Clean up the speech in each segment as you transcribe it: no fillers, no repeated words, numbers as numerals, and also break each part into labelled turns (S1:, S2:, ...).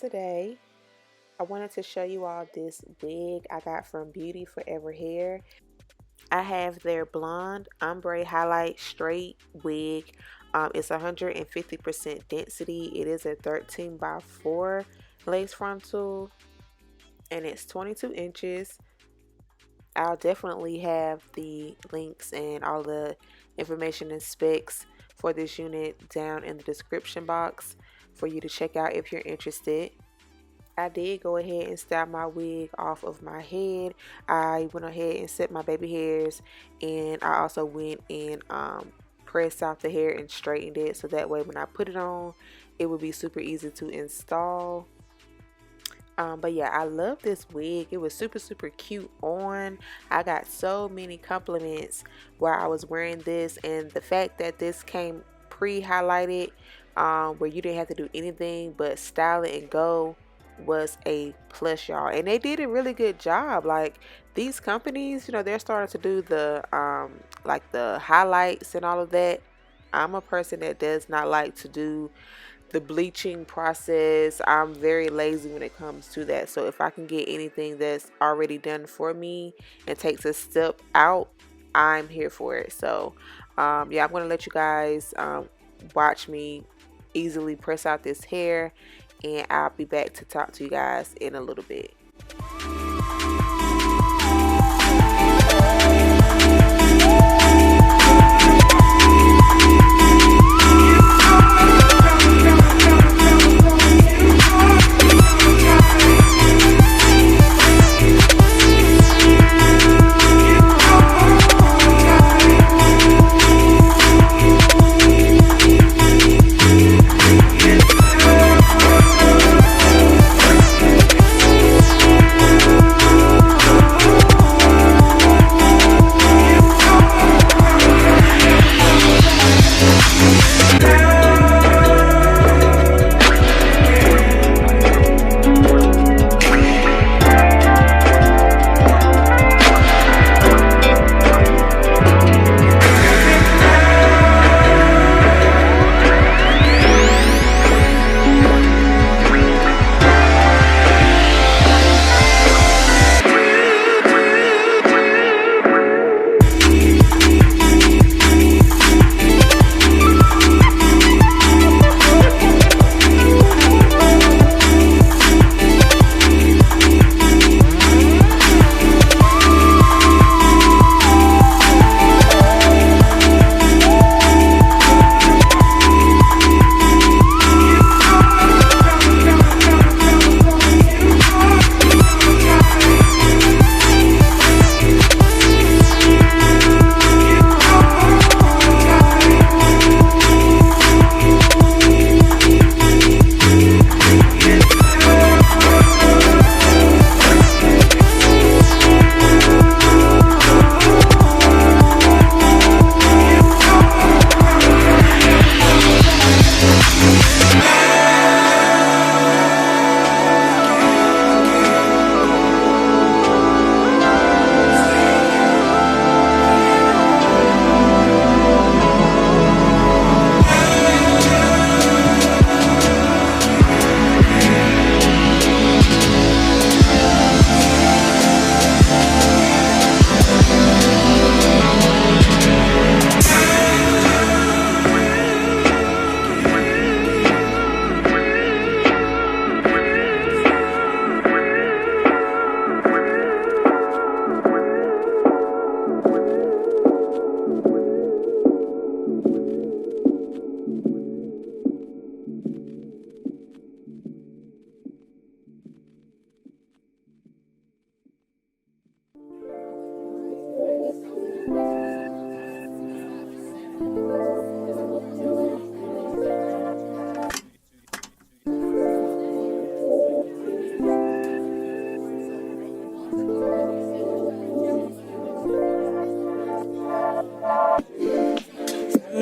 S1: Today, I wanted to show you all this wig I got from Beauty Forever Hair. I have their Blonde Ombre Highlight Straight Wig. It's 150% density. It is a 13 by 4 lace frontal and it's 22 inches. I'll definitely have the links and all the information and specs for this unit down in the description box for you to check out if you're interested. I did go ahead and style my wig off of my head. I went ahead and set my baby hairs, and I also went and pressed out the hair and straightened it, so that way when I put it on, it would be super easy to install. But yeah, I love this wig. It was super cute on. I got so many compliments while I was wearing this, and the fact that this came pre-highlighted, where you didn't have to do anything but style it and go, was a plus, y'all. And they did a really good job. Like, these companies, you know, they're starting to do the like the highlights and all of that. I'm a person that does not like to do the bleaching process. I'm very lazy when it comes to that. So if I can get anything that's already done for me and takes a step out, I'm here for it. So yeah, I'm gonna let you guys watch me easily press out this hair, and I'll be back to talk to you guys in a little bit.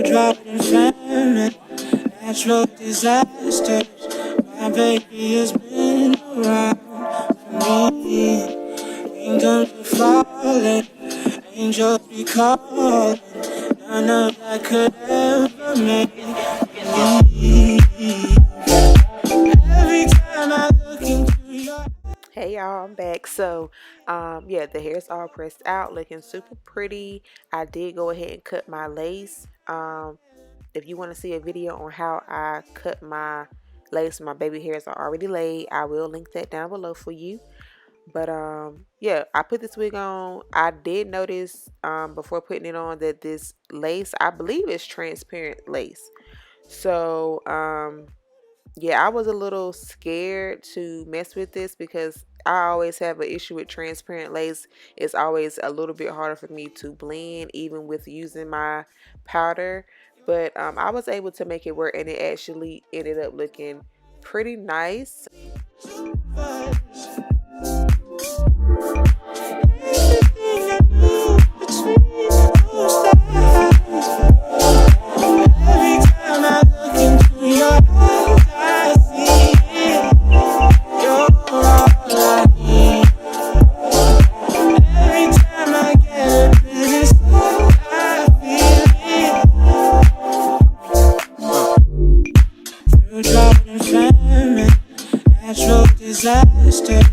S2: Drought and famine, natural disasters. My baby has been around for me. Kingdoms are falling, angels be calling. None of that could ever make me. Every time I
S1: y'all, I'm back. So yeah, the hair's all pressed out, looking super pretty. I did go ahead and cut my lace. If you want to see a video on how I cut my lace, my baby hairs are already laid, I will link that down below for you. But yeah, I put this wig on. I did notice before putting it on that this lace, I believe it's transparent lace. So yeah, I was a little scared to mess with this because I always have an issue with transparent lace. It's always a little bit harder for me to blend even with using my powder. But I was able to make it work, and it actually ended up looking pretty nice.
S2: Natural disasters.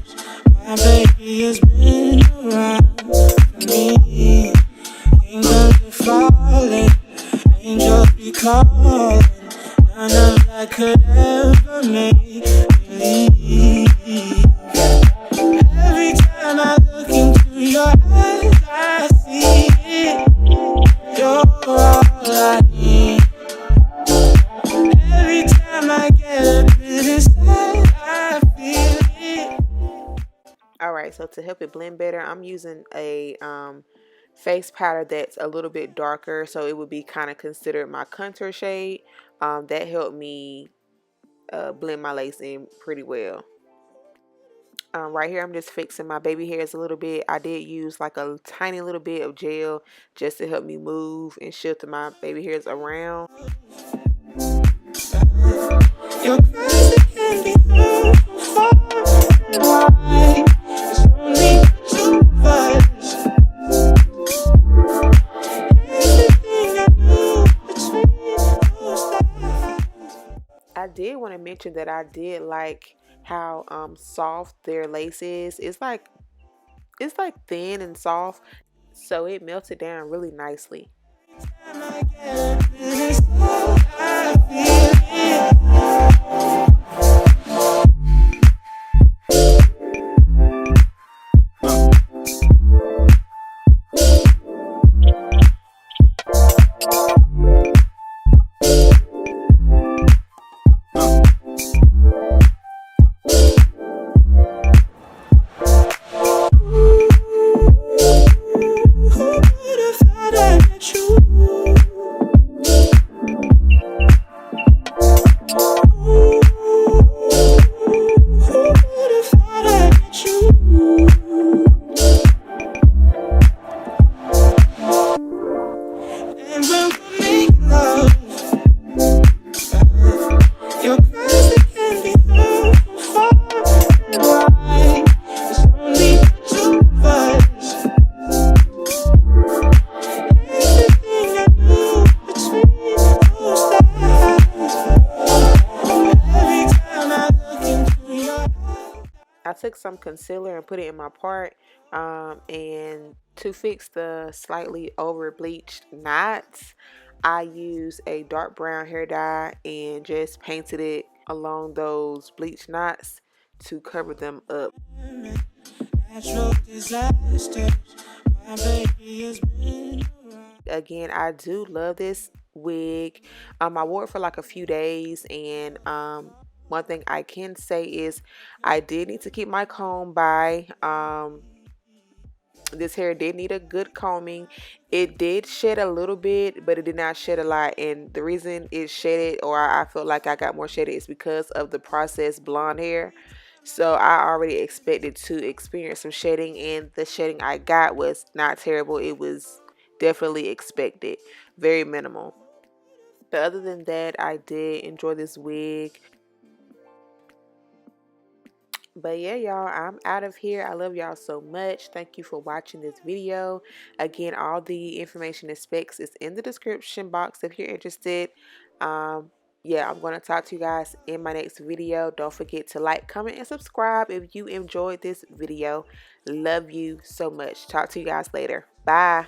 S2: My baby has been around for me. Kingdoms are falling, angels be calling. None of that could ever make me leave. Every time I look into your eyes, I see it. You're all I need. Every time I get a bit inside, I feel it.
S1: All right, so to help it blend better, I'm using a face powder that's a little bit darker, so it would be kind of considered my contour shade. That helped me blend my lace in pretty well. Right here, I'm just fixing my baby hairs a little bit. I did use like a tiny little bit of gel just to help me move and shift my baby hairs around.
S2: Your crazy can be heard from far and wide. It's only two of us. Everything I do between those thighs.
S1: I did want to mention that I did like how soft their lace is. It's like thin and soft, so it melted down really nicely.
S2: Time I get a bit inside, I feel it. Who would have thought I met you? Who would have thought I met you? And when we make love, your cries they can be heard from far and wide. It's only the two of us. Everything I do between those thighs. Every time I look into your eyes.
S1: I took some concealer and put it in my part, and to fix the slightly over bleached knots, I used a dark brown hair dye and just painted it along those bleached knots to cover them up.
S2: Natural disasters. My baby has been around.
S1: Again, I do love this wig. I wore it for like a few days, and one thing I can say is I did need to keep my comb by. This hair did need a good combing. It did shed a little bit, but it did not shed a lot. And the reason it shedded, or I felt like I got more shedded, is because of the processed blonde hair. So I already expected to experience some shedding, and the shedding I got was not terrible. It was definitely expected, very minimal. But other than that, I did enjoy this wig. But yeah, y'all, I'm out of here. I love y'all so much. Thank you for watching this video. Again, all the information and specs is in the description box if you're interested. Um, yeah, I'm going to talk to you guys in my next video. Don't forget to like, comment, and subscribe if you enjoyed this video. Love you so much. Talk to you guys later. Bye.